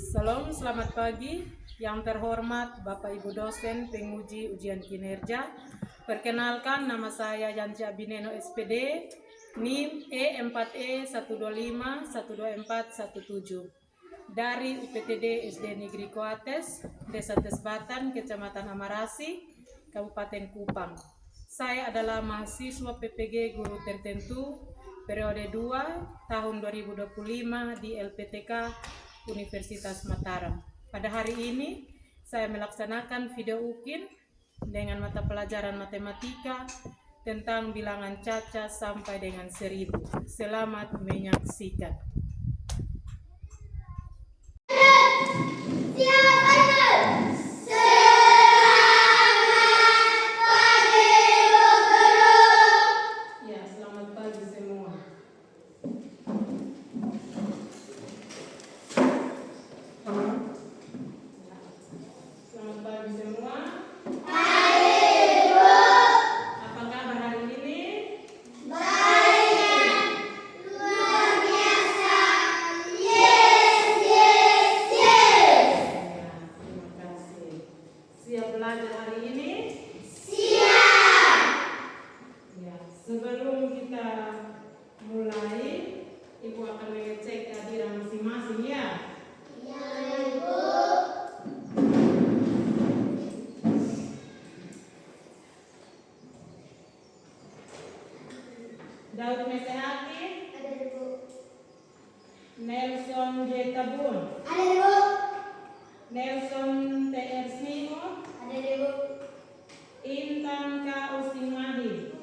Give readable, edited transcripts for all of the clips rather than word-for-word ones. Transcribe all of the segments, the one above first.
Salam, selamat pagi. Yang terhormat Bapak Ibu dosen penguji ujian kinerja. Perkenalkan, nama saya Yanti Abineno SPD, NIM E4E125124117 dari UPTD SD Negeri Koates, Desa Tesbatan, Kecamatan Amarasi, Kabupaten Kupang. Saya adalah mahasiswa PPG Guru Tertentu periode 2 tahun 2025 di LPTK Universitas Mataram. Pada hari ini saya melaksanakan video UKIN dengan mata pelajaran matematika tentang bilangan caca sampai dengan 1000. Selamat menyaksikan. Sebelum kita mulai, Ibu akan mengecek kehadiran masing-masing ya. Iya, Ibu. Daud Mesehati. Ada, Ibu. Nelson J. Tabun. Ada, Ibu. Nelson T.R. Snimo. Ada, Ibu. Intan K. Usimadi.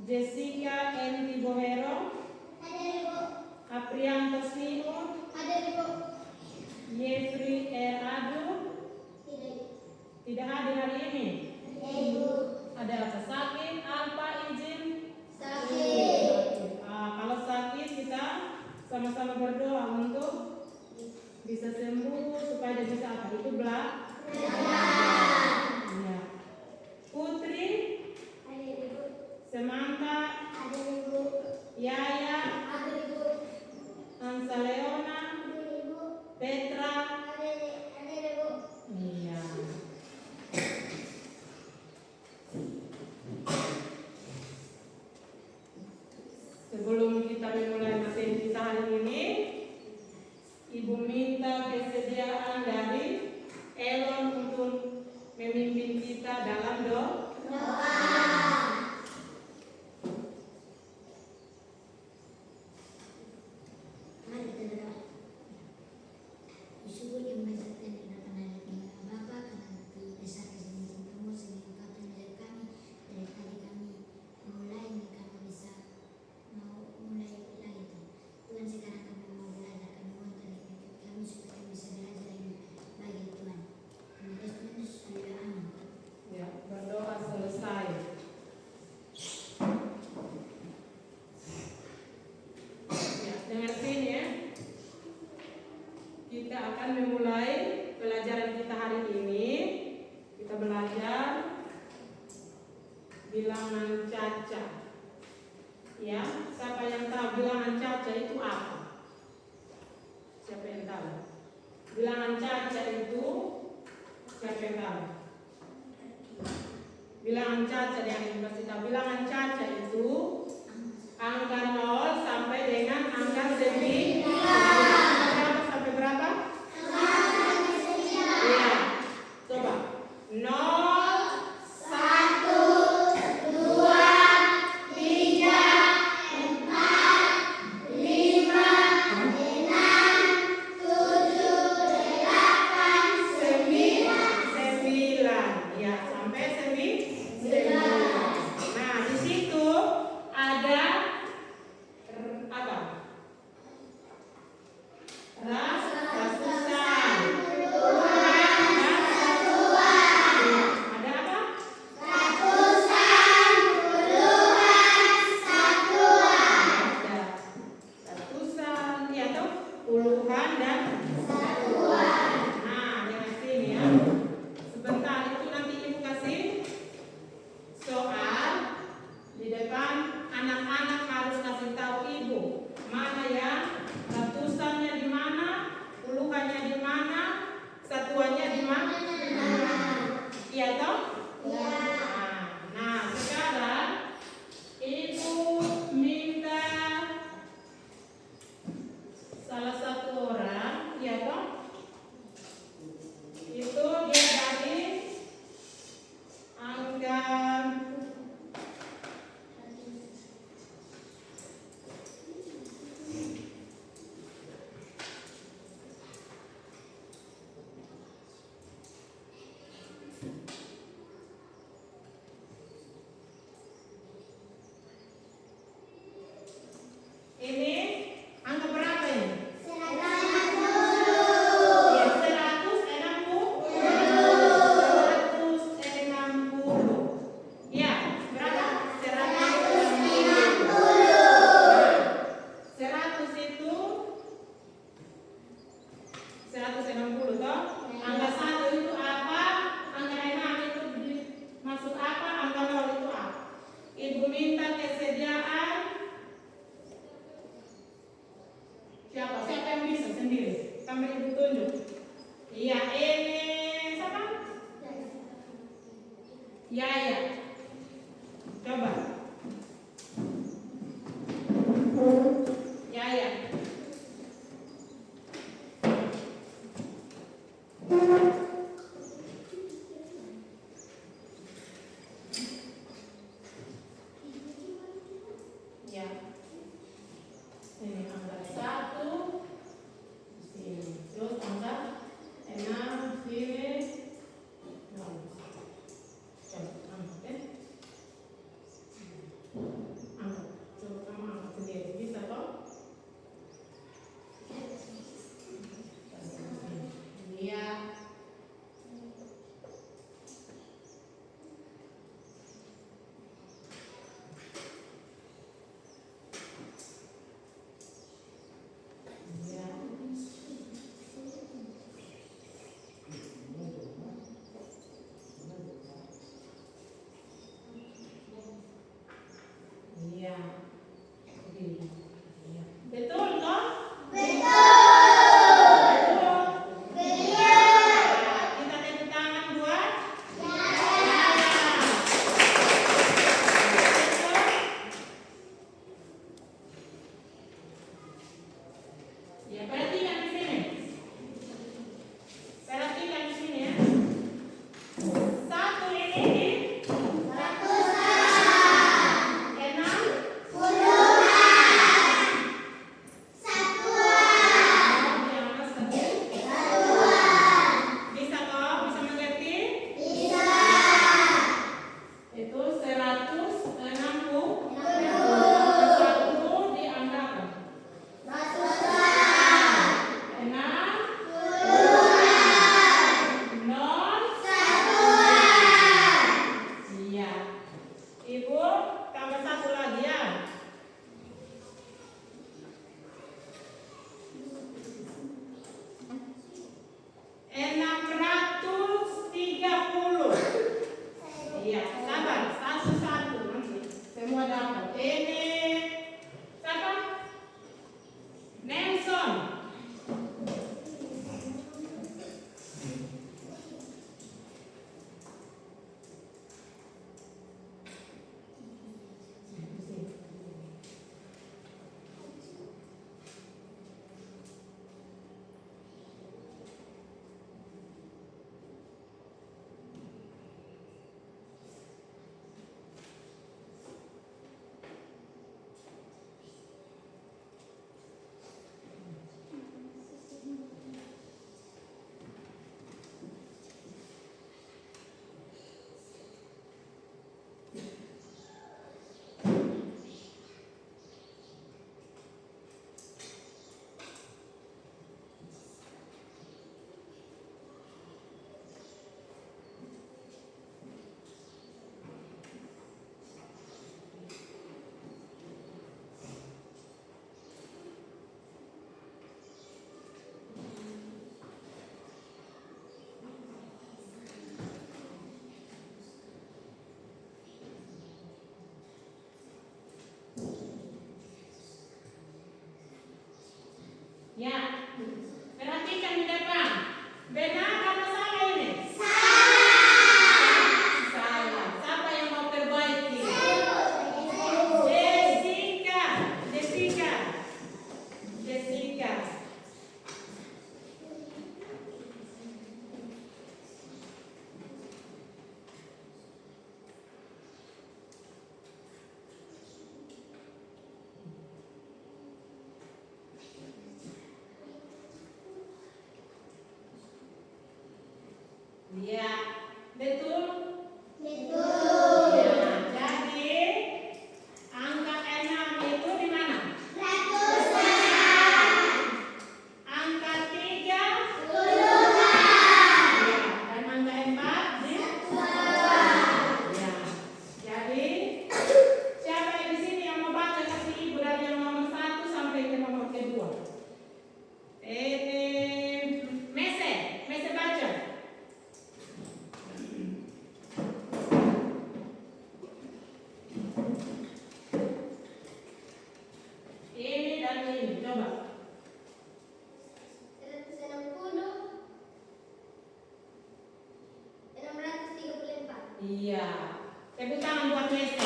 Jessica N. Tibohero. Ada, Ibu. Aprianto Snimo. Ada, Ibu. Yefri R. Adu. Tidak hadir hari ini. Ada, Ibu. Ada apa? Sakit? Apa izin? Sakit. Kalau sakit kita sama-sama berdoa untuk bisa sembuh supaya dia bisa apa? Itu belajar. Ya. Putri. Semangka. Ada, Ibu. Yaya. Ada, Ibu. Ansa Leona. Ada, Ibu. Petra. Ada, Ibu. Iya. Sebelum kita memulai materi kita hari ini, Ibu minta kesediaan dari Elon untuk memimpin kita dalam doa. Kita akan memulai pelajaran kita hari ini. Kita belajar bilangan caca. Ya, siapa yang tahu bilangan caca itu apa? Siapa yang tahu? Bilangan caca itu siapa yang tahu? Bilangan caca yang dikasih tahu. Bilangan caca itu angka 0 sampai dengan angka 9. Berapa? Iya. Coba. 0, 1, 2, 3, 4, 5, 6, 7, 8, 9, 10. Ya, sampai 9. Iya. Iya. Betul toh? Kita tepuk tangan buat ya, perhatikan di sini. Perhatikan di sini ya. Satu ini di enam diangkat satu. Bisa toh? Bisa mengerti? Itu 160. Satu diangkat enam nol. Iya. Ibu tambah satu lagi ya. 630. Iya, sabar. Satu-satu nanti semua dapat. Ini siapa? Nelson. Ya, perhatikan di depan. Benar atau salah ini? Salah. Siapa yang mau perbaiki? Jessica. Jessica. Jessica. Iya, betul. Ya, jadi angka 6 itu di mana? Angka 3 ya, dan angka 4 di ya. Jadi siapa yang di sini yang mau baca kasih ibu dari yang nomor 1 sampai ke nomor kedua? Ini Mese baca. Ini dan ini, coba. 634. Iya. Tepuk tangan buat Mese.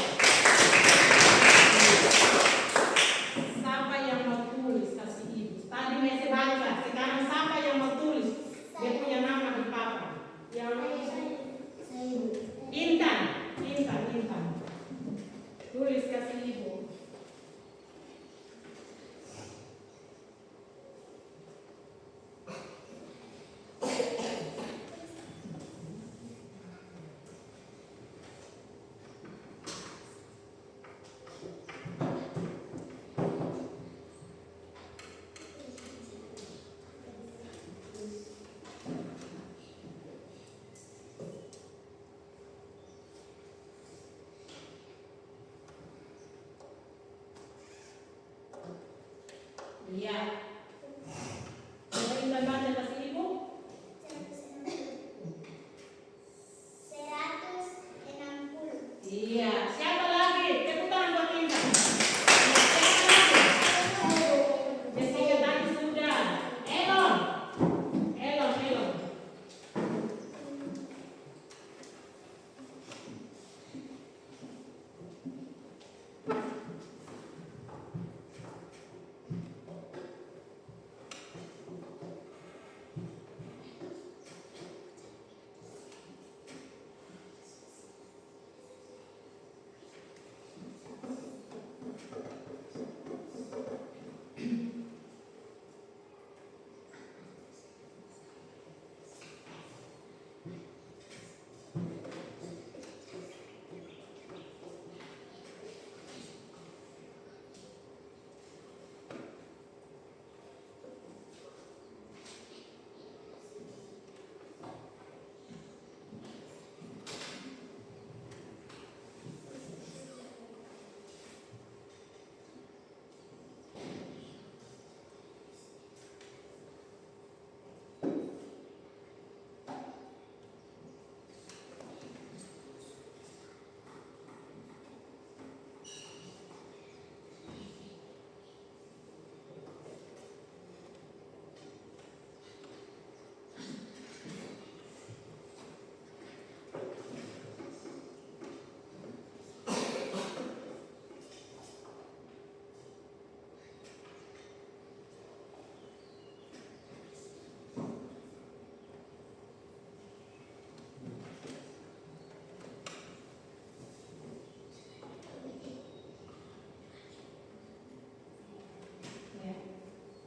Siapa yang mau tulis kasih ibu? Tadi Mese baca, sekarang siapa yang mau tulis? Dia punya nama di papan. Yang Intan. Tulis kasih ibu. Iya. Coba Intan baca kasih ibu. 160. Iya. Siapa lagi? Tepuk tangan buat Intan.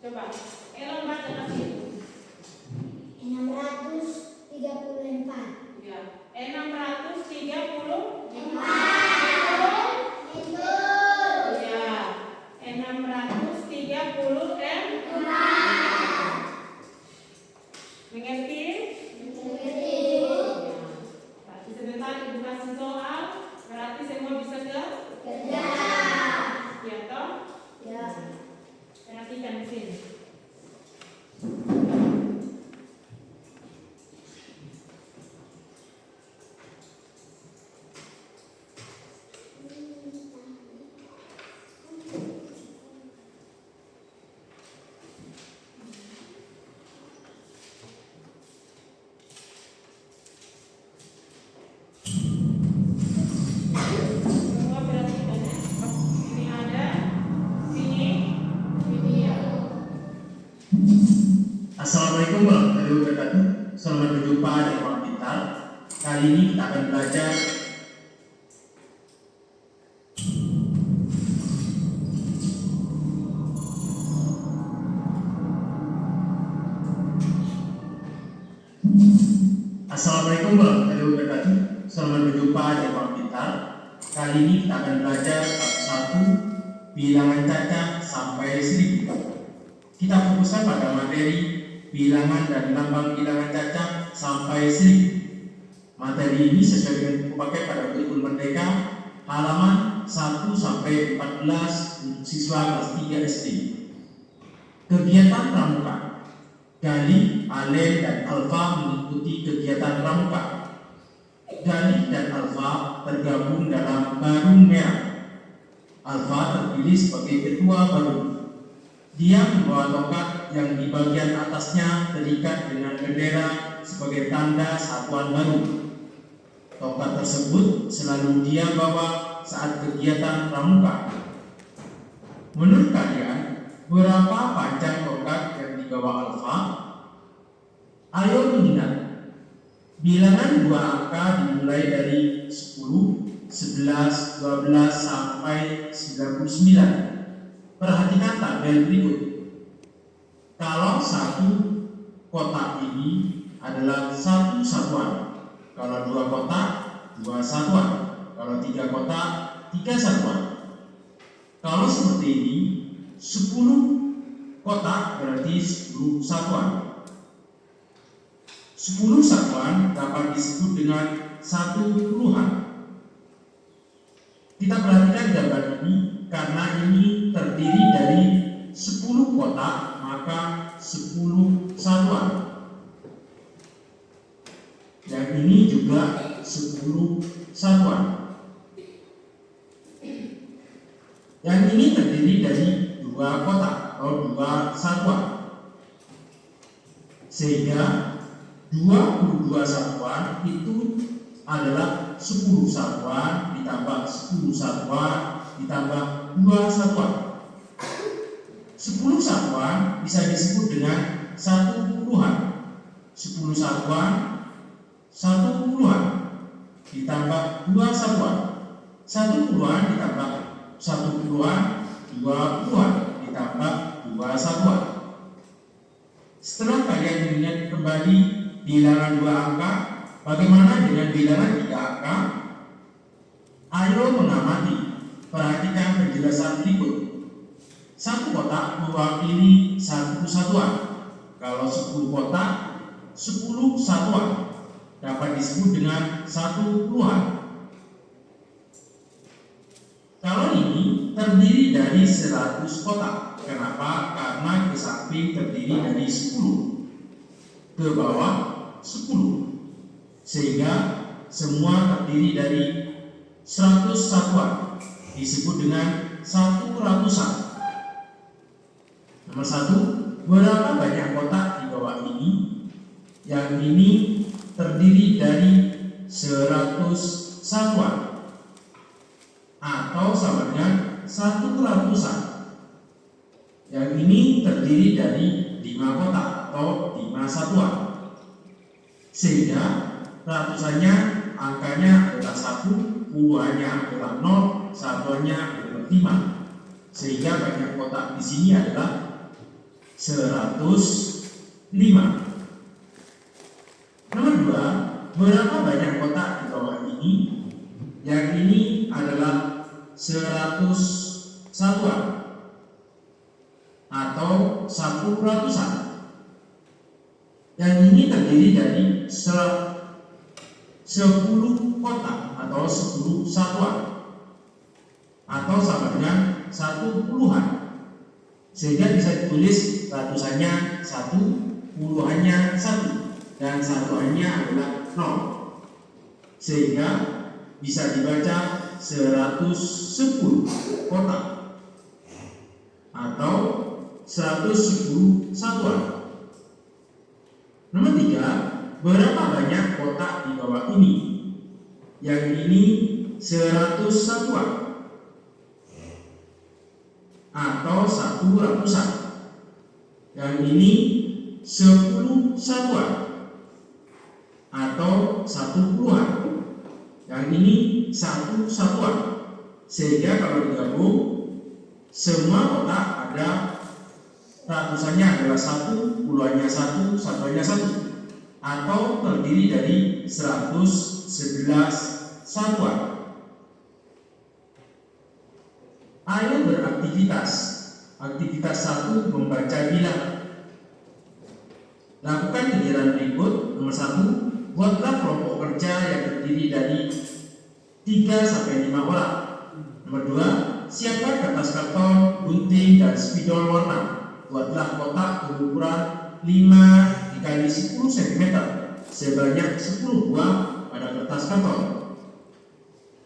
Coba, Elon baca lagi. 634. Ya, 634. Betul. Ya, 634. Mengerti? Berarti sebentar Ibu kasih soal, berarti semua bisa Kerja. ya toh? Ya. Perhatikan di sini. Semua perhatikan ya. Ini ada, ini ya. Assalamualaikum warahmatullahi wabarakatuh. Selamat berjumpa di Ruang Pintar. Kali ini kita akan belajar Assalamualaikum warahmatullahi wabarakatuh. Selamat berjumpa di Ruang Pintar. Kali ini kita akan belajar satu bilangan cacah sampai 1000. Kita fokuskan pada materi bilangan dan lambang bilangan cacah sampai 1000. Materi ini sesuai dengan buku paket pada kurikulum Merdeka halaman 1 sampai 14 untuk siswa kelas 3 SD. Kegiatan pramuka. Galih, Allen, dan Alfa mengikuti kegiatan pramuka. Galih dan Alfa tergabung dalam Barung Merah. Alfa terpilih sebagai ketua Barung. Dia membawa tongkat yang di bagian atasnya terikat dengan bendera sebagai tanda satuan baru. Tongkat tersebut selalu dia bawa saat kegiatan pramuka. Menurut kalian, berapa panjang tongkat yang dibawa Alfa? Ayo mengingat. Bilangan dua angka dimulai dari 10, 11, 12 sampai 99. Perhatikan tabel berikut. Kalau satu kotak ini adalah satu satuan, kalau dua kotak, dua satuan, kalau tiga kotak, tiga satuan. Kalau seperti ini, 10 kotak berarti 10 satuan. 10 satuan dapat disebut dengan satu puluhan. Kita perhatikan gambar ini karena ini terdiri dari 10 kotak, maka 10 satuan. Yang ini juga 10 satuan. Yang ini terdiri dari 2 kotak atau 2 satuan. Sehingga 22 satuan itu adalah 10 satuan ditambah 10 satuan ditambah 2 satuan. 10 satuan bisa disebut dengan satu puluhan. 10 satuan, satu puluhan ditambah 2 satuan. Satu puluhan ditambah satu puluhan, 2 puluhan ditambah 2 satuan. Setelah kalian mengingat kembali bilangan 2 angka, bagaimana dengan bilangan 3 angka? Ayo mengamati. Perhatikan penjelasan berikut. Satu kotak mewakili satu satuan. Kalau 10 kotak, 10 satuan dapat disebut dengan satu puluhan. Kalau ini terdiri dari 100 kotak. Kenapa? Karena ke samping terdiri dari 10, ke bawah 10, sehingga semua terdiri dari 100 satuan, disebut dengan 100-an. Nomor 1, berapa banyak kotak di bawah ini? Yang ini terdiri dari 100 satuan, atau sama dengan 100-an. Yang ini terdiri dari 5 kotak atau 5 satuan. Sehingga ratusannya angkanya adalah 1, puluhannya adalah 0, satuannya adalah 5. Sehingga banyak kotak di sini adalah 105. Nomor 2, berapa banyak kotak di bawah ini? Yang ini adalah 100 satuan atau 1/100-an. Yang ini terdiri dari 10 kotak atau 10 satuan atau sama dengan 1 puluhan, sehingga bisa ditulis ratusannya 1, puluhannya 1, dan satuannya adalah 0, sehingga bisa dibaca 110 kotak atau 110 satuan. Nomor 3, berapa banyak kotak di bawah ini? Yang ini 100 satuan atau 1/100-an. Yang ini 10 satuan atau 1 puluhan. Yang ini 1 satuan. Sehingga kalau digabung, semua kotak ada ratusannya adalah 1, puluhannya 1, satuannya 1, atau terdiri dari 111 satuan. Ayo beraktivitas. Aktivitas 1, membaca bilangan. Lakukan kegiatan berikut. Nomor 1, buatlah kelompok kerja yang terdiri dari 3 sampai 5 orang. Nomor 2, siapkan kertas karton, gunting, dan spidol warna. Buatlah kotak berukuran 5 x 10 cm sebanyak 10 buah pada kertas karton.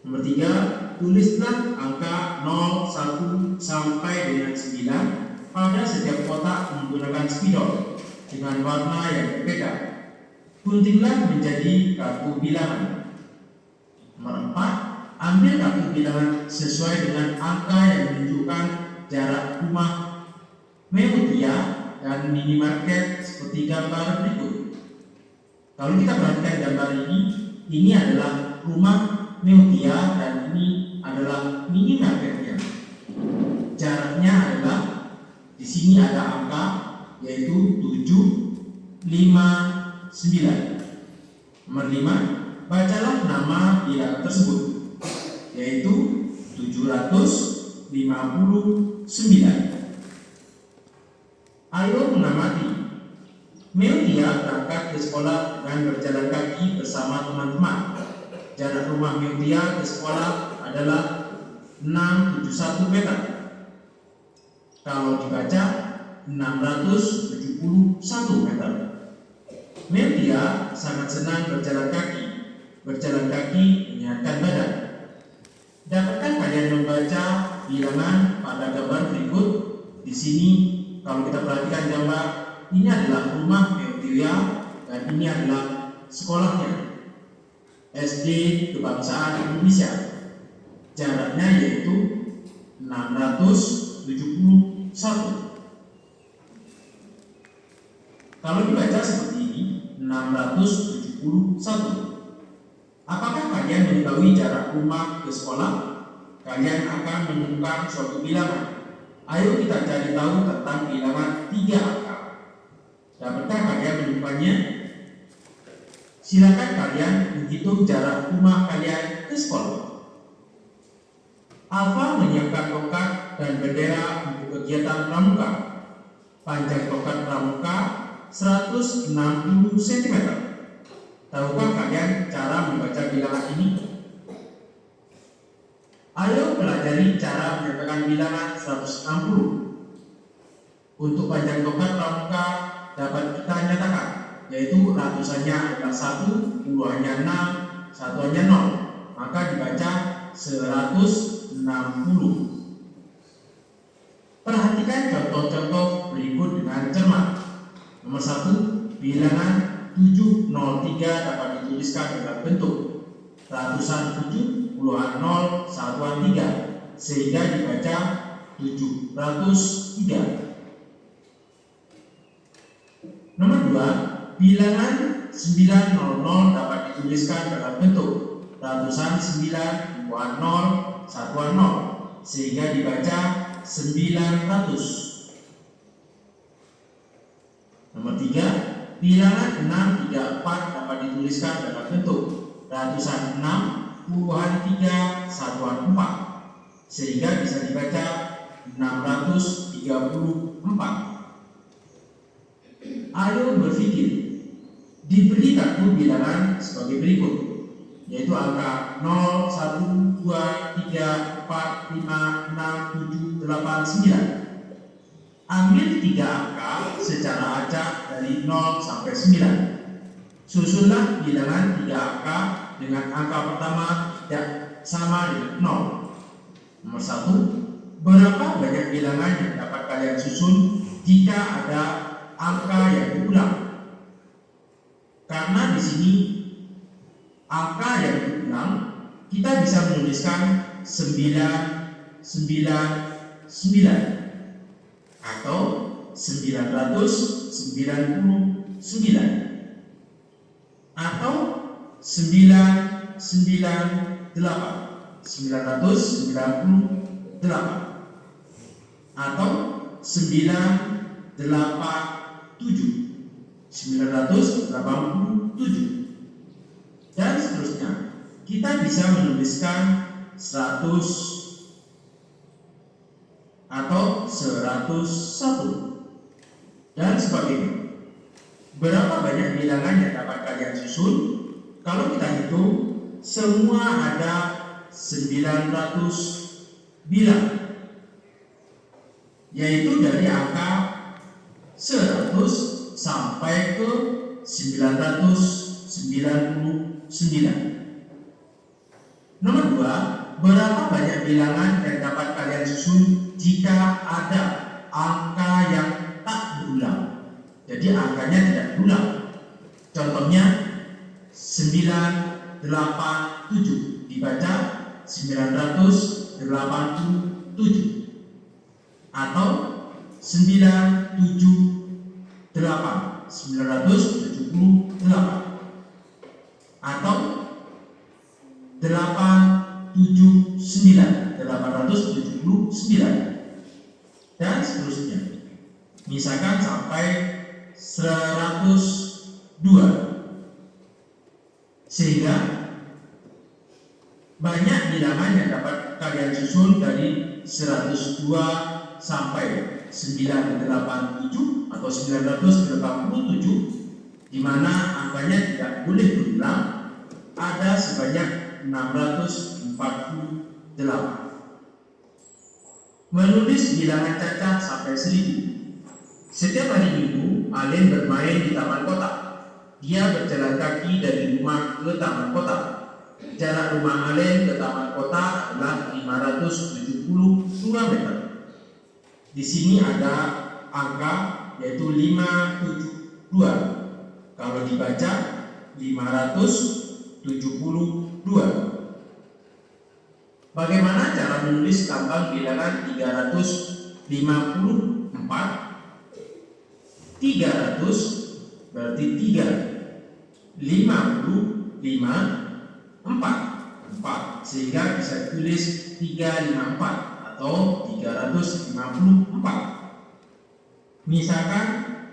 Nomor 3, tulislah angka 0, 1 sampai dengan 9 pada setiap kotak menggunakan spidol dengan warna yang berbeda. Guntinglah menjadi kartu bilangan. Nomor 4, ambil kartu bilangan sesuai dengan angka yang menunjukkan jarak rumah Meotia dan minimarket seperti gambar berikut. Kalau kita perhatikan gambar ini adalah rumah Meotia dan ini adalah minimarketnya. Jaraknya adalah di sini ada angka yaitu 7, 5, 9. Nomor 5, bacalah nama bilangan tersebut yaitu 759. Ayo mengamati. Meotia berangkat ke sekolah dengan berjalan kaki bersama teman-teman. Jarak rumah Meotia ke sekolah adalah 671 meter. Kalau dibaca 671 meter. Meotia sangat senang berjalan kaki. Berjalan kaki menyehatkan badan. Dapatkah kalian membaca bilangan pada gambar berikut? Di sini kalau kita perhatikan gambar, ini adalah rumah Meotia dan ini adalah sekolahnya, SD Kebangsaan Indonesia. Jaraknya yaitu 671. Kalau dibaca seperti ini, 671. Apakah kalian mengetahui jarak rumah ke sekolah? Kalian akan menemukan suatu bilangan. Ayo kita cari tahu tentang bilangan 3 angka. Dapatkah kalian menemukannya? Silakan kalian menghitung jarak rumah kalian ke sekolah. Alfa menyiapkan tongkat dan bendera untuk kegiatan pramuka. Panjang tongkat pramuka 160 cm. Tahukah kalian cara membaca bilangan ini? Ayo pelajari cara menyatakan bilangan 160. Untuk panjang tongkat pramuka dapat kita nyatakan, yaitu ratusannya adalah 1, puluhannya 6, satuannya 0. Maka dibaca 160. Perhatikan contoh-contoh berikut dengan cermat. Nomor 1, bilangan 703 dapat dituliskan dalam bentuk ratusan 7, puluhan 0, satuan 3, sehingga dibaca 703. Nomor 2, bilangan 900 dapat dituliskan dalam bentuk ratusan 9, puluhan 0, satuan 0, sehingga dibaca 900. ketiga, bilangan 6, 3, 4 dapat dituliskan dalam bentuk ratusan 6, puluhan 3, satuan 4, sehingga bisa dibaca 634. Ayo berpikir. Diberi kartu bilangan sebagai berikut, yaitu angka 0, 1, 2, 3, 4, 5, 6, 7, 8, 9. Ambil 3 angka secara acak dari 0 sampai 9. Susunlah bilangan 3 angka dengan angka pertama tidak sama dengan 0. Nomor 1, berapa banyak bilangan yang dapat kalian susun jika ada angka yang diulang? Karena di sini angka yang diulang, kita bisa menuliskan 9, 9, 9 atau 999 atau 998, 998 atau 987 dan seterusnya. Kita bisa menuliskan 100 atau 101 dan sebagainya. Berapa banyak bilangan yang dapat kalian susun? Kalau kita hitung, semua ada 900 bilang, yaitu dari angka 100 sampai ke 999. Nomor 2, berapa banyak bilangan yang dapat kalian susun jika ada angka yang tak berulang? Jadi angkanya tidak berulang. Contohnya 987 dibaca 987 atau 978 978 atau 879 dan seterusnya. Misalkan sampai 102, sehingga banyak bilangan yang dapat kalian susun dari 102 sampai 987 atau 987, di mana angkanya tidak boleh berulang, ada sebanyak 648. Menulis bilangan cacat sampai 1000. Setiap hari Minggu, Alen bermain di taman kota. Dia berjalan kaki dari rumah ke taman kota. Jarak rumah Alen ke taman kota adalah 572 meter. Di sini ada angka yaitu 572. Kalau dibaca 572. Bagaimana cara menulis lambang bilangan 354? 300 berarti 3, 55, 4, sehingga bisa ditulis 354 atau 354. Misalkan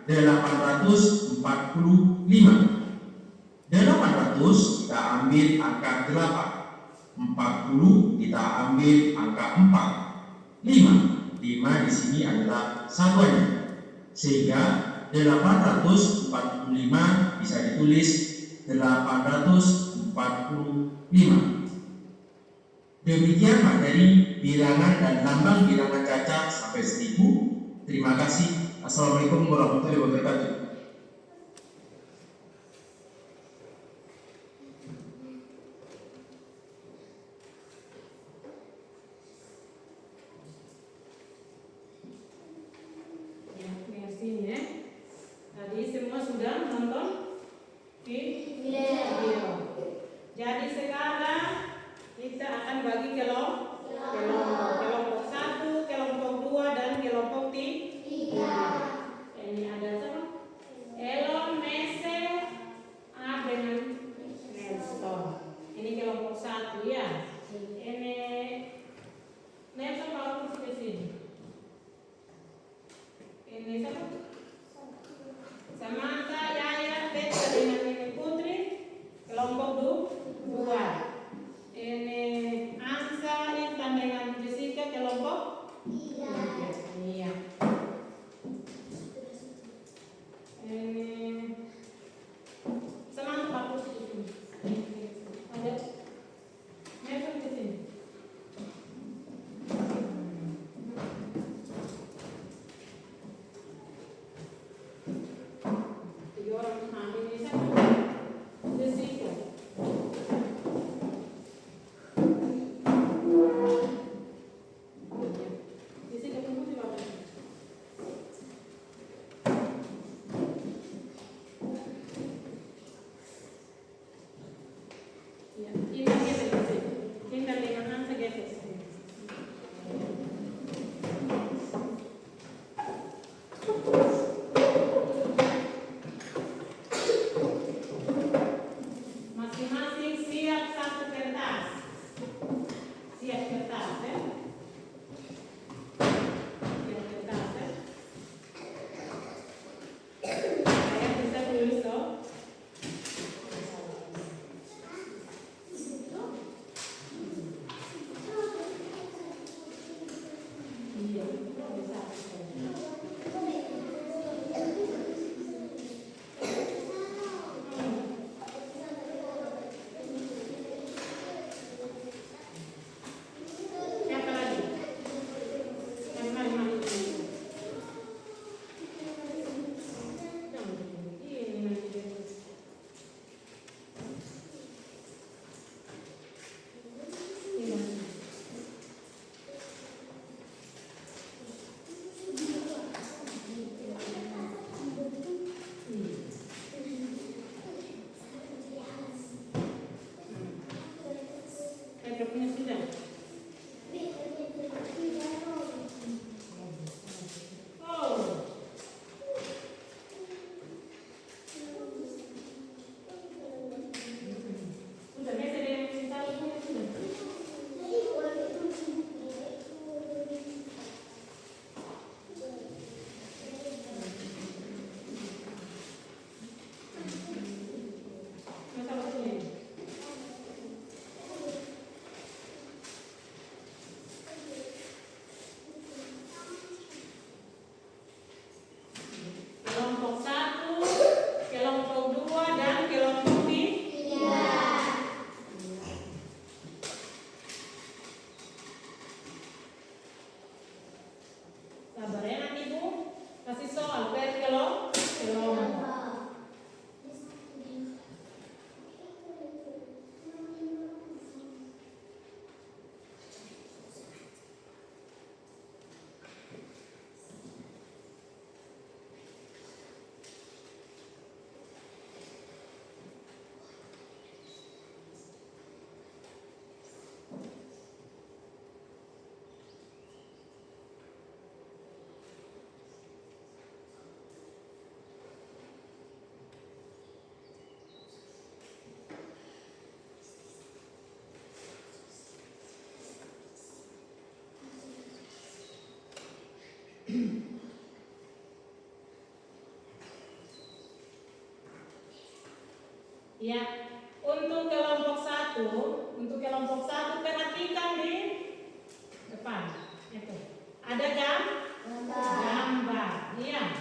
845. 800 kita ambil angka 8. 40 kita ambil angka 4. 5 di sini adalah satuannya, sehingga 845 bisa ditulis 845. Demikian materi bilangan dan lambang bilangan cacat sampai 1000. Terima kasih. Assalamualaikum warahmatullahi wabarakatuh. Tadi semua sudah menonton video. Jadi sekarang kita akan bagi kelompok 1, kelompok 2 dan kelompok 3. Ini ada Iya, bisa. Siapa lagi? Mari, mari. Jangan begini nanti dia. Iya. Punya sudah. Oh. Sudah biasa dia minta punya sudah. Masa waktunya. Kelompok 1, kelompok 2, dan kelompok 3. Sabar ya nanti Bu, kasih soal per kelompok. Ya, untuk kelompok 1 perhatikan di depan. Itu. Ada gambar. Iya.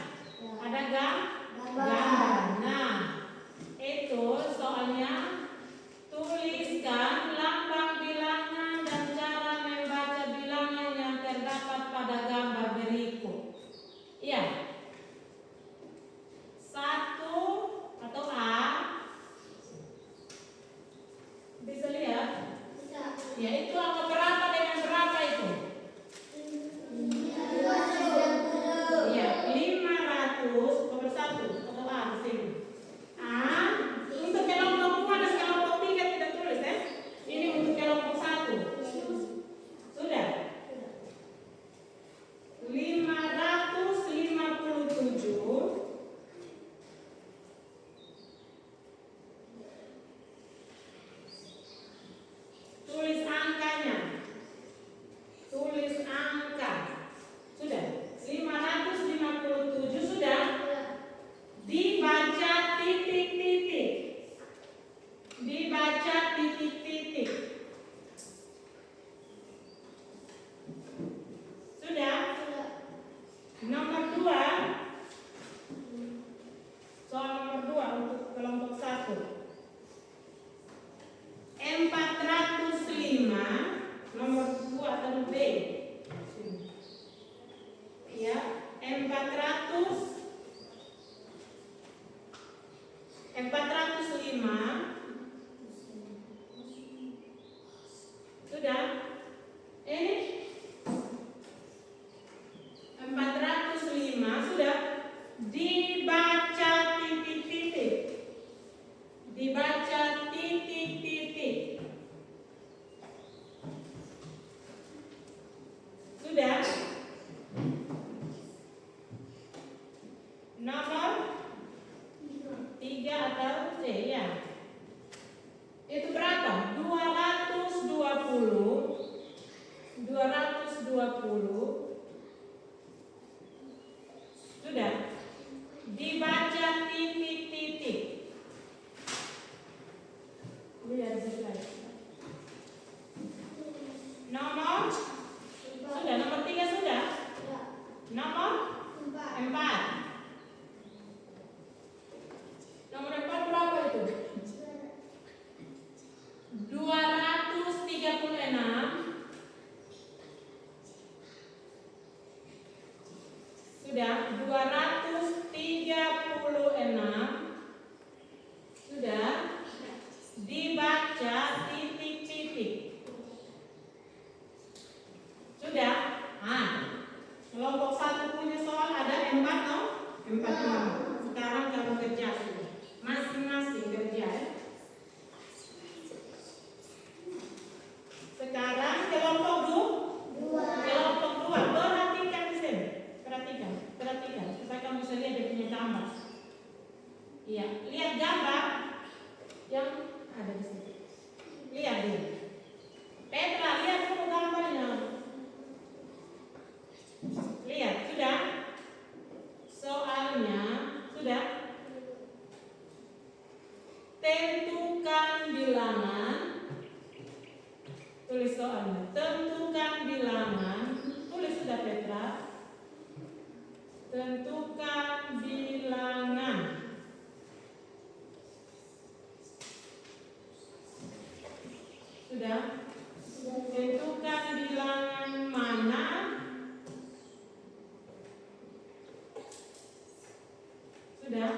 Ada gambar. Nah, itu soalnya tuliskan lambang bilangan dan cara membaca bilangan yang terdapat pada gambar berikut. Iya. 1 atau A. Bisa lihat? Ya, itu angka berapa dengan berapa itu? Ya, 500 nomor 1 atau A di sini. A untuk kelompok 2 dan kelompok 3 tidak tulis ya. Ini untuk kelompok 1. Sudah? 557 tulis angkanya. Tulis angka. Sudah? 557 sudah? Dibaca titik-titik. Dibaca titik-titik. Sudah? Nomor 2. Soal nomor 2 untuk kelompok 1. 405 nomor 2 atau B. Ya, 405 sudah? Ini 405 sudah? Dibaca titik-titik. Dibaca titik-titik. Sudah? Nomor 3 atau C ya. Itu berapa? 220. Sudah? Dibaca titik-titik. Lihat slide. Nomor sudah, nomor 3 sudah. Sudah 236. Sudah dibaca titik-titik. Sudah. Kelompok 1 punya soal ada 4 no? 4 nomor. Sekarang kamu kerja masing-masing kerja. Sekarang kelompok 2. Kelompok 2 perhatikan di sini. Perhatikan supaya kamu bisa lihat dia punya gambar. Iya, lihat gambar yang ada di sini. Lihat dia. Petra, lihat dulu gambarnya. Lihat, sudah? Soalnya sudah. Tentukan bilangan. Tulis soalnya. Tentukan bilangan. Tulis sudah Petra. Tentukan bilangan. Sudah? Tentukan bilangan mana sudah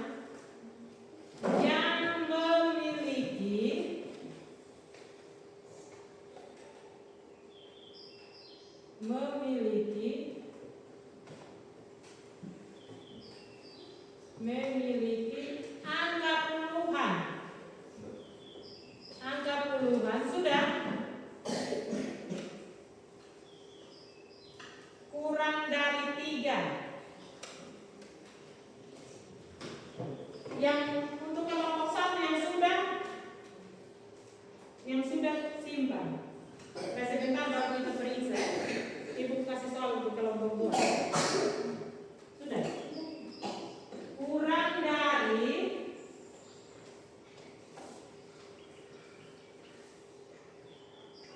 yang memiliki angka puluhan. Angka puluhan sudah kurang dari 3. Yang untuk kelompok 1 yang sudah simpan. Sebentar baru kita periksa. Ibu kasih soal untuk kelompok 2. Sudah. Kurang dari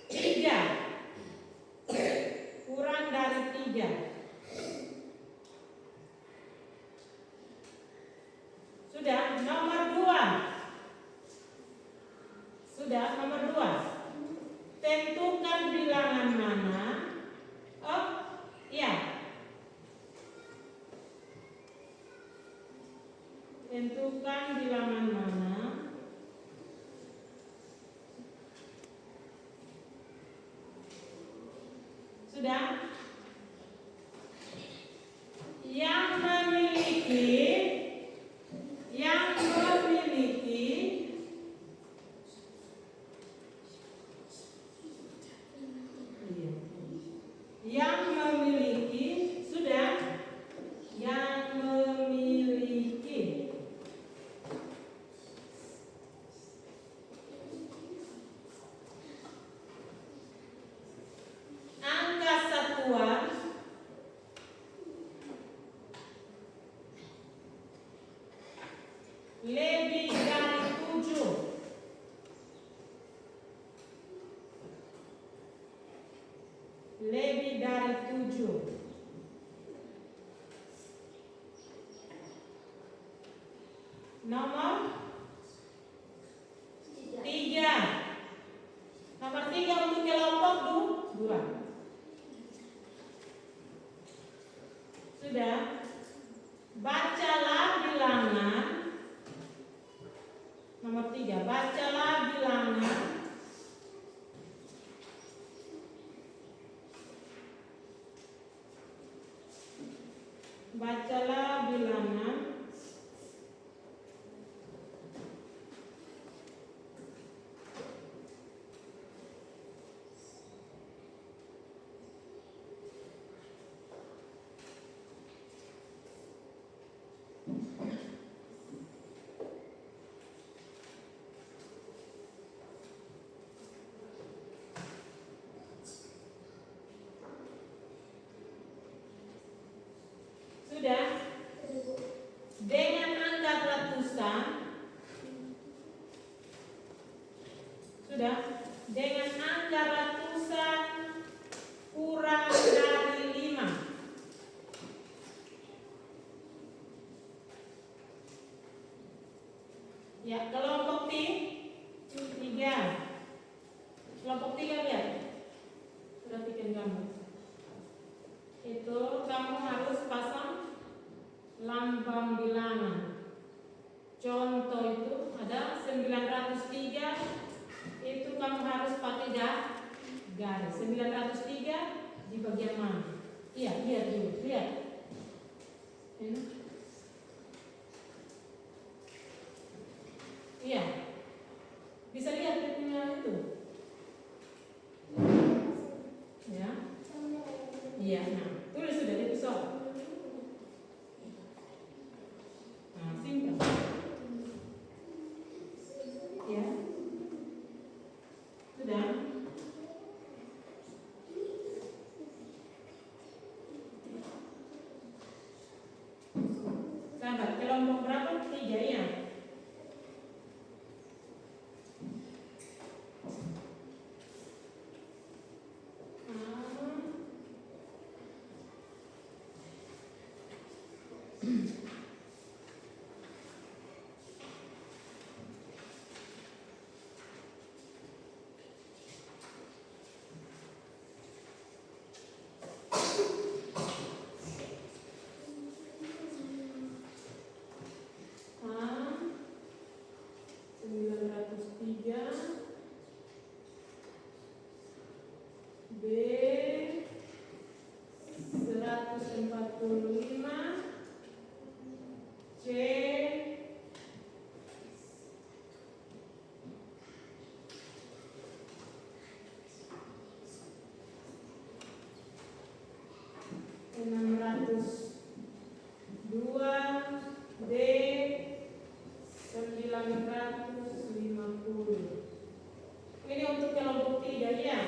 3. Kurang dari 3. Sudah, nomor 2. Sudah, nomor 2. Tentukan bilangan mana? Oh, iya. Tentukan bilangan mana sudah yang memiliki sudah yang memiliki angka satuan lebih dari 7. Lebih dari 7. Nomor 3. Nomor 3 untuk kelompok 2. Sudah. Bacalah bilangan. Nomor 3. Bacalah bilangan sudah dengan angka ratusan. Sudah dengan angka ratusan kurang dari 5. Ya, kelompok 3. Kelompok 3 lihat. Perhatikan kamu. Itu kamu harus pasang pembilangan. Contoh itu ada 903, itu kamu harus pakai garis. 903 di bagian mana? Iya, lihat dulu, lihat. Ini. Iya. Bisa lihat dia punya itu. Ya. Iya, nah, tulis sudah di pisau. Nah, simpan. Ya. Sudah. Sabar, kelompok berapa? 3 ya. A 903, B 145, C 602, D 950. Ini untuk kelompok 3 ya.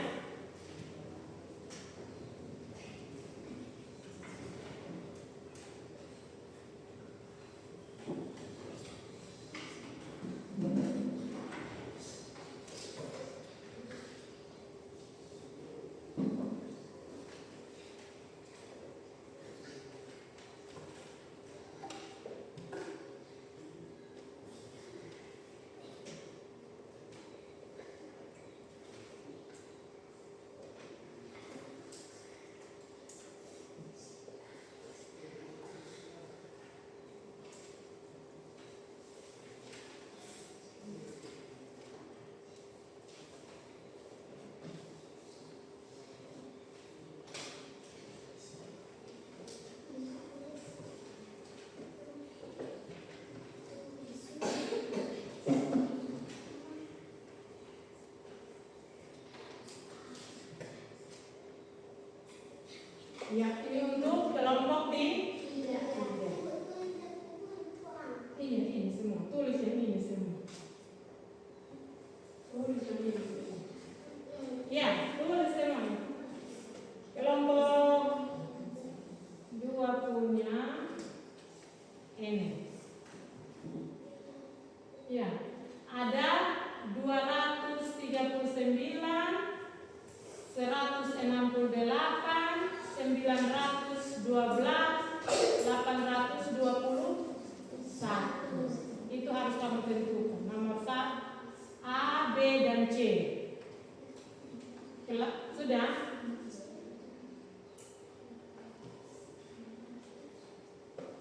Ya, ini untuk kelompok Tidak. ini semua. Tulis ini semua. Tulis ini semua. Ya, tulis semua. Kelompok 2 punya ini. Ya, ada 239, 168, 912, 821. Itu harus kamu tentukan. Nomor 1, A, B, dan C. Sudah?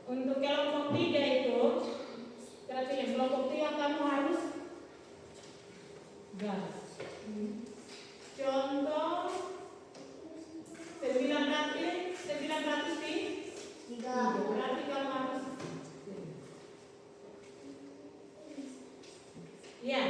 Untuk kelompok 3 itu, kelompok 3 kamu harus garis. Contoh 900 di 3. Berarti kamu harus ya.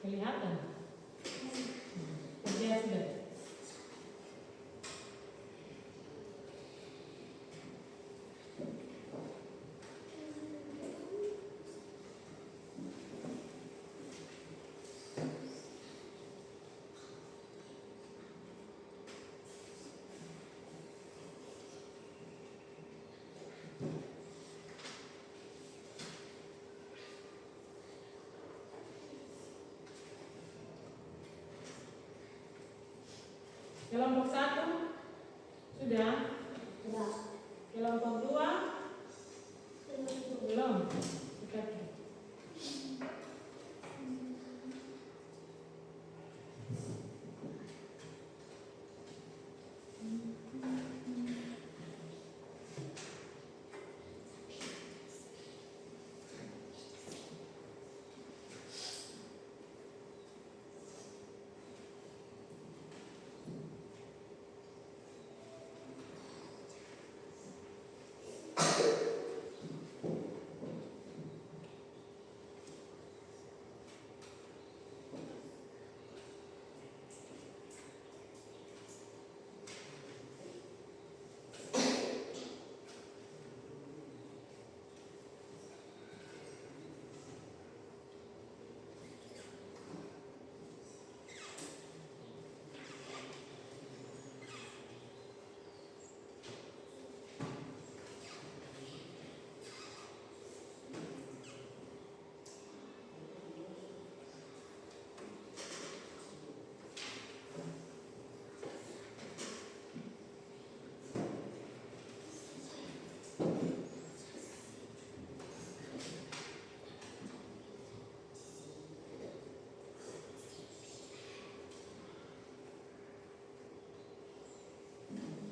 Kelihatan? Kerja sudah. Kelompok 1 sudah? Sudah. Kelompok 2 belum? Oke.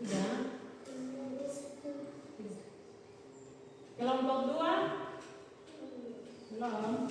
Sudah? Kelompok 2 belum?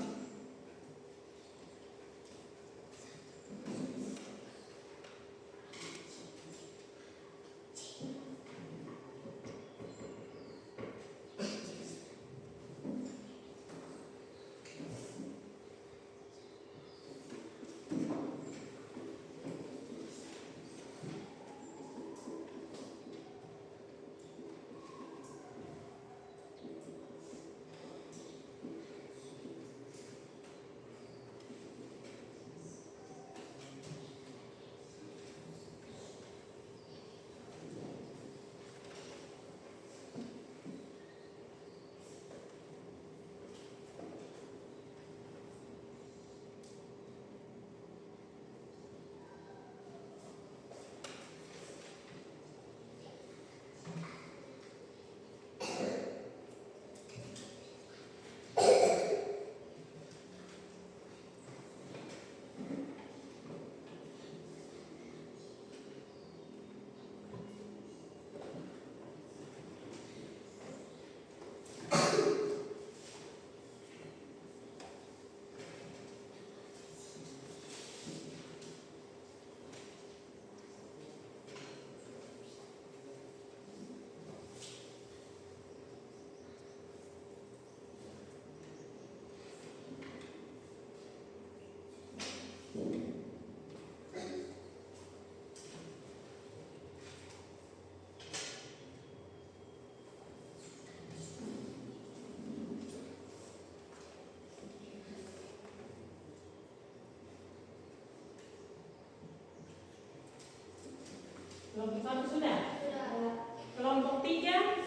Kelompok 1 sudah? Sudah. Kelompok 3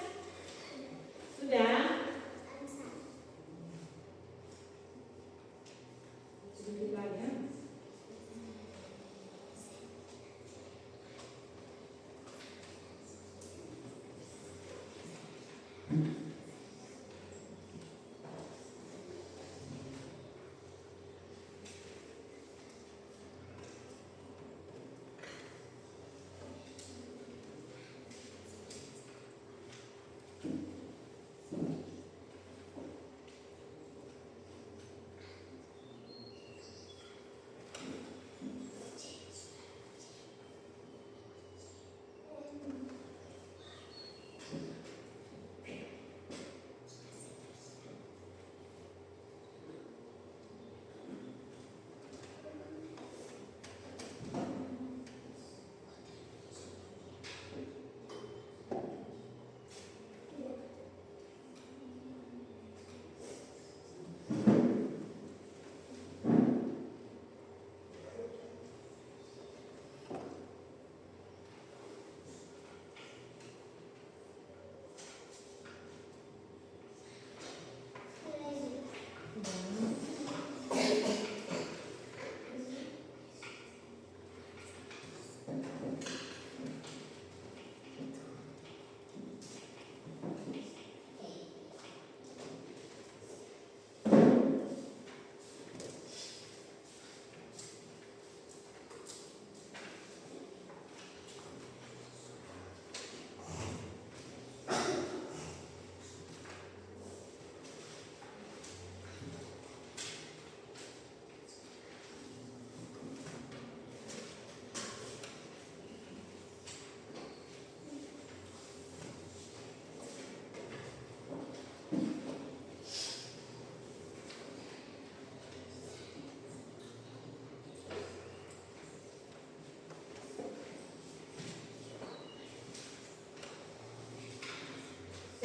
sudah? Sedikit lagi ya.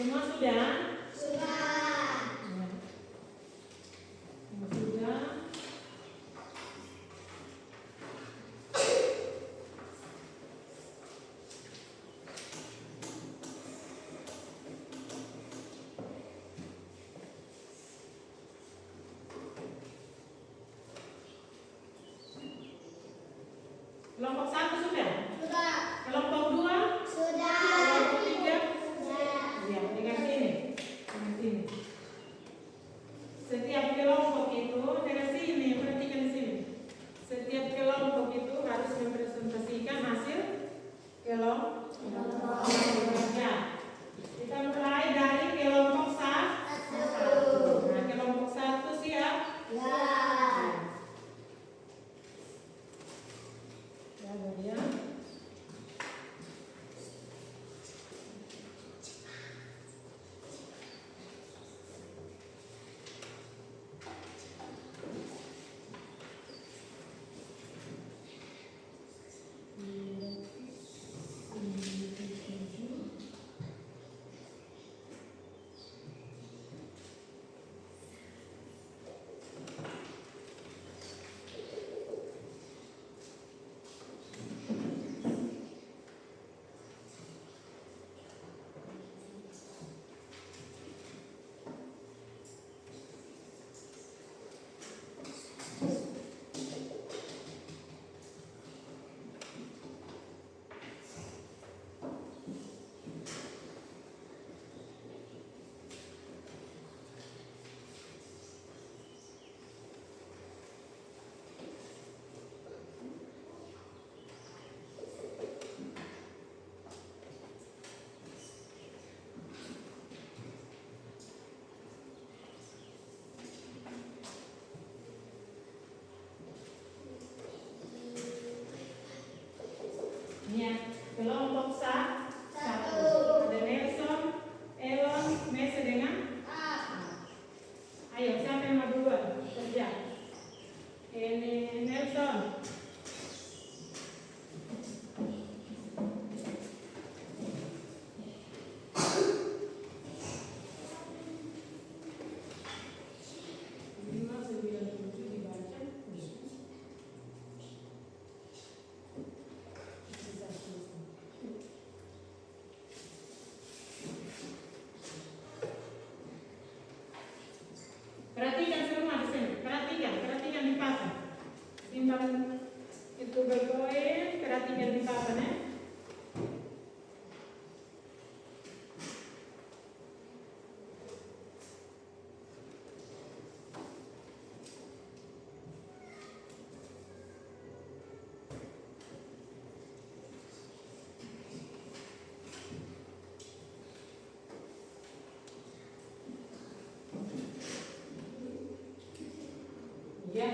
Semua sudah? Sudah. Ya. Semua sudah. Kelompok 1 sudah? Sudah. Kelompok 2? Sudah. Kelompok 3? Sudah. Ya, dengan sini. Dengan sini. Setiap kelompok itu dengan sini, perhatikan di sini. Setiap kelompok itu harus mempresentasikan hasil kelompok. Ya. Kita mulai dari kelompok 1. Nah, kelompok 1 siap? Ya. Ya, ya. Ya, kelompok 1. Ada Nelson, Elon, Mese dengan ayo, siapa yang mau duluan? Kerja. Ini Nelson. Perhatikan semua di sini. Perhatikan di papan. Timbang itu berkoin, perhatikan di papan ya. Ya.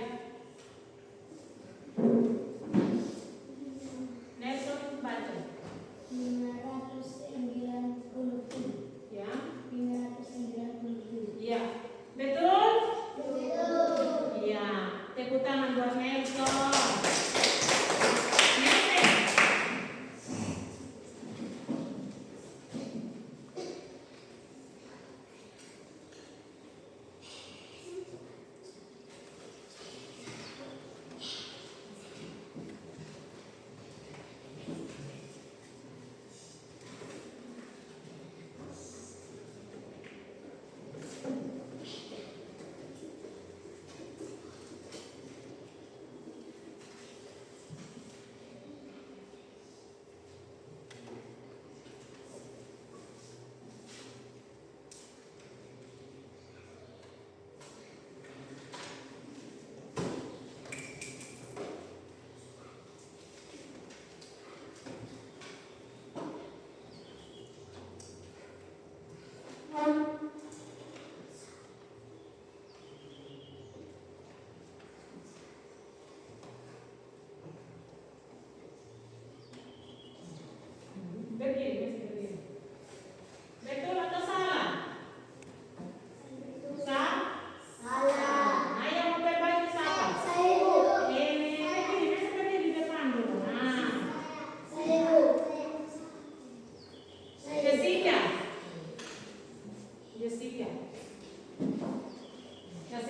Nelson baca. 597. Ya. 597. Iya. Betul? Betul. Iya. Tepuk tangan buat Nelson. Nelson.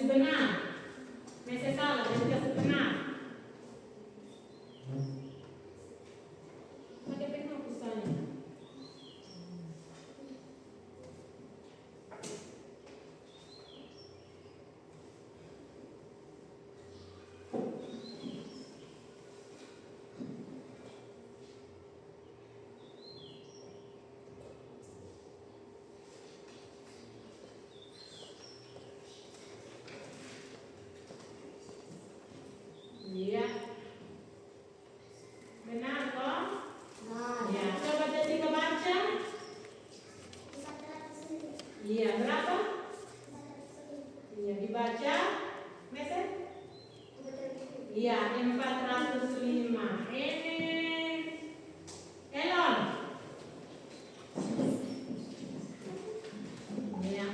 benar. Mese salah, jadi kasih benar. Pakai pena pusanya. Iya. Benar toh? Ya, coba Jessica baca. Iya, berapa? Iya, dibaca. Mese? Iya, 405. Ini Elon. Iya.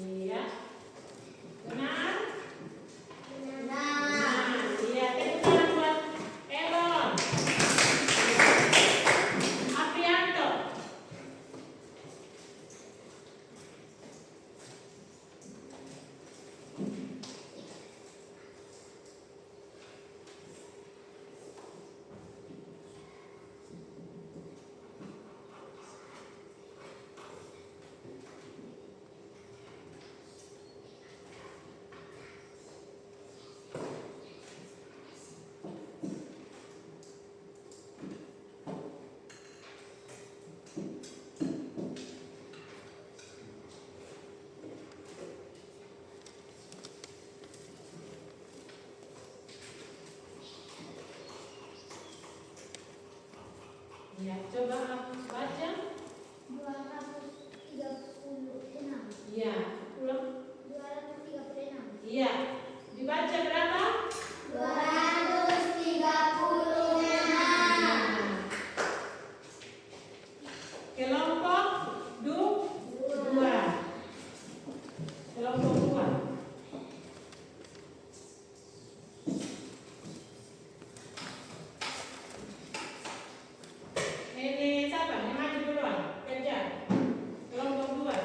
Iya. Benar? Benar. Iya, tepuk tangan buat Elon. Aprianto. Iya, coba baca. 236. Iya, ulang. 236. Iya. Dibaca berapa? 236. Kelompok dua. Kelompok dua. Ini siapa? Yang maju duluan. Kejar. Kelompok dua.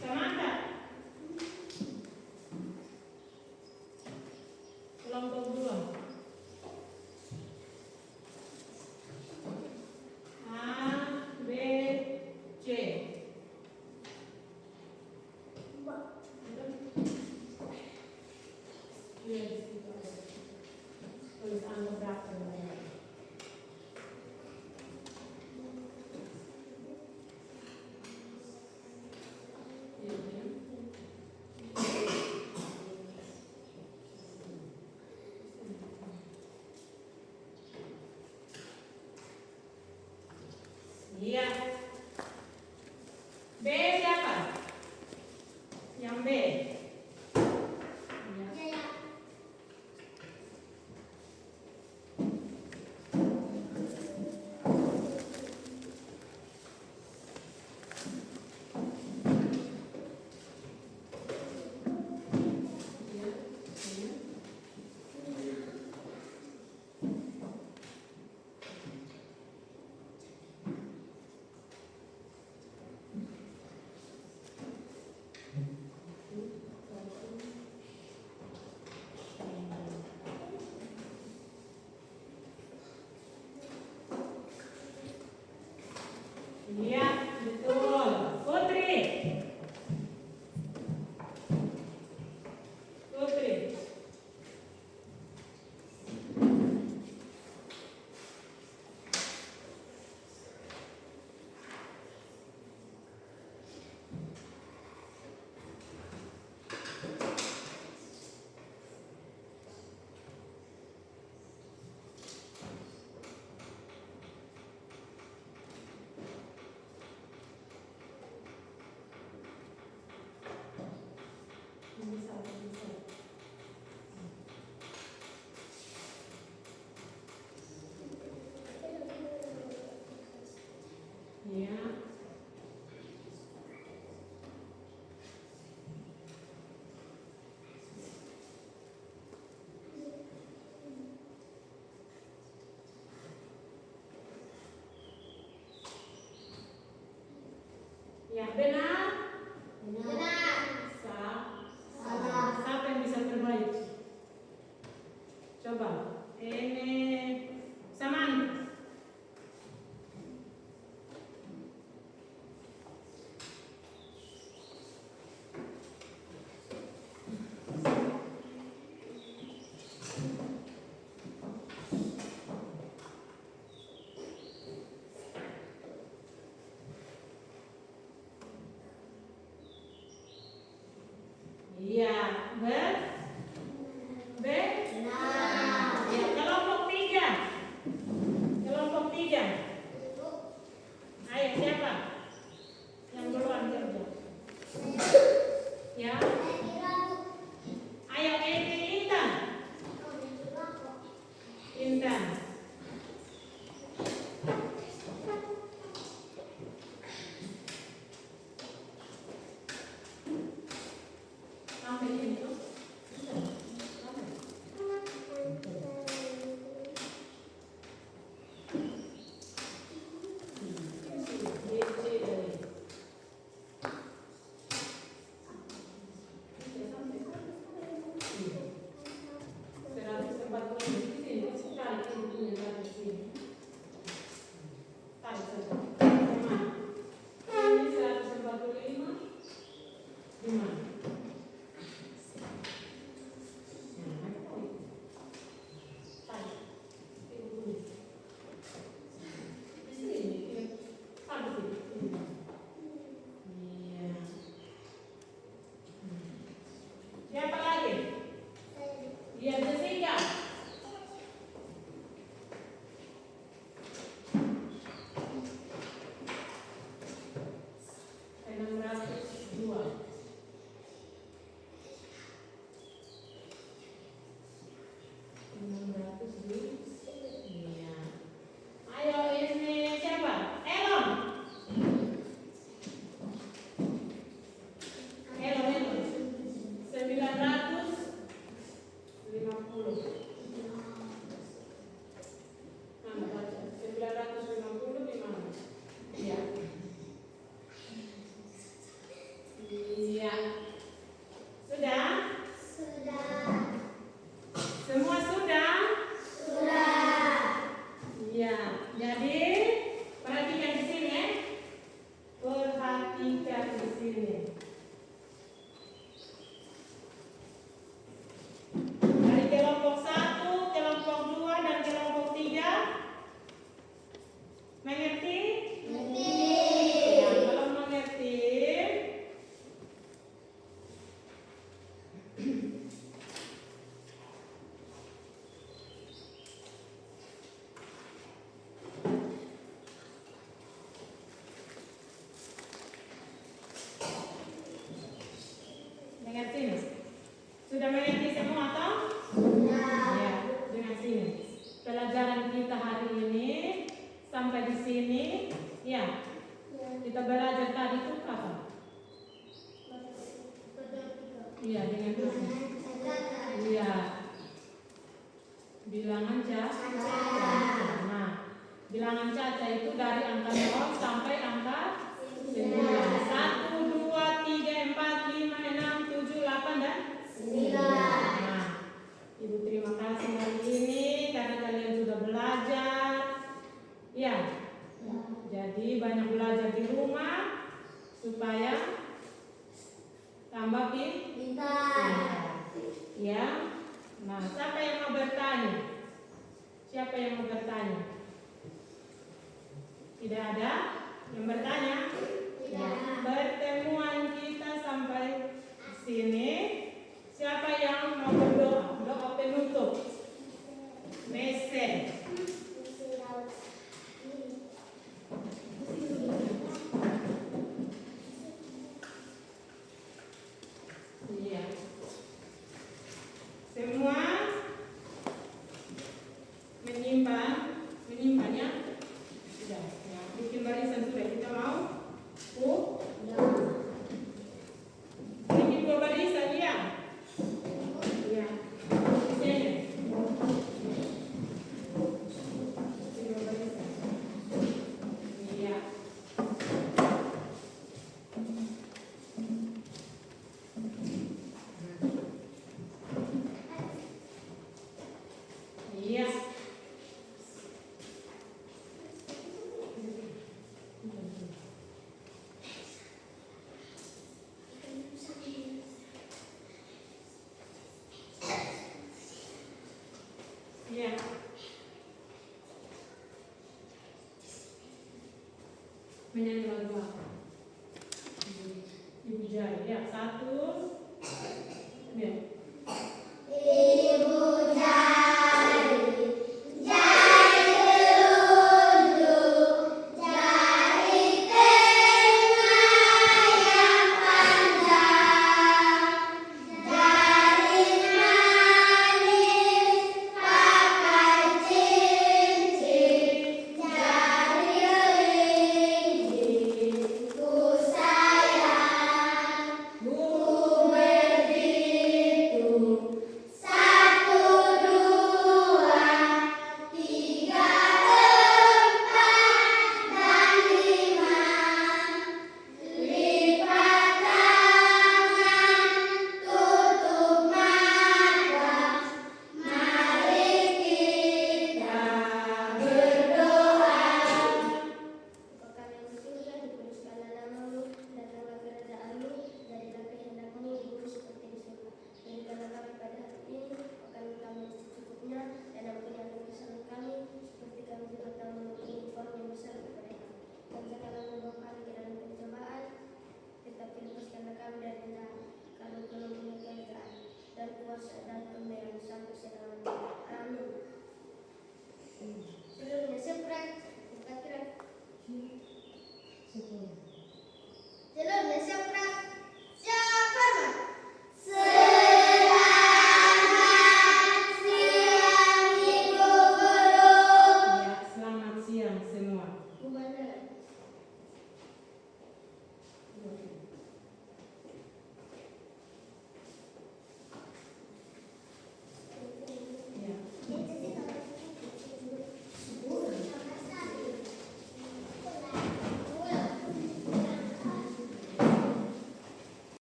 Samantha. Kelompok dua. A, B, C. Tulis angka berapa? Iya. B siapa? Yang B. Iya. Jaya. Iya. Iya. Iya, ya, kelompok tiga. Kelompok tiga. Ayo siapa? Yang duluan kerja. Ya. Ayo Intan. Intan. Sampai itu. Siapa lagi? Iya, Jessica. 602. Iya. Ayo ini siapa? Elon. Elon. 950. Mana baca? 950 di mana? Iya. Iya. Sudah? Semua sudah? Iya. Jadi perhatikan di sini ya. Perhatikan di sini. Dari kelompok 1, kelompok 2 dan kelompok 3. Mengerti? Ya, kalau mengerti mengerti? Sudah mengerti semua atau? Ya, dengan sini. Pelajaran kita hari ini sampai di sini. Ya, kita belajar tadi itu apa? Iya, dengan itu. Iya. Bilangan caca. Nah, bilangan caca itu dari angka 0 sampai angka 9. 1, 2, 3, 4, 5, 6, 7, 8 dan 9. Nah, Ibu terima kasih hari ini karena kalian sudah belajar. Ya. Jadi banyak belajar di rumah supaya tambah pintar. Ya. Nah, siapa yang mau bertanya? Siapa yang mau bertanya? Tidak ada yang bertanya? Ya. Pertemuan kita sampai sini. Siapa yang mau berdoa? Doa penutup. Mesen. Iya. Semua menyimpannya. Sudah. Ya, bikin barisan sudah. Kita mau? Bikin 2 barisan ya. Ya. Sini. Bikin 2 barisan. Iya. Iya. Iya. Menyanyi lagu apa? Ibu Jaya. Ya, 1 Ya.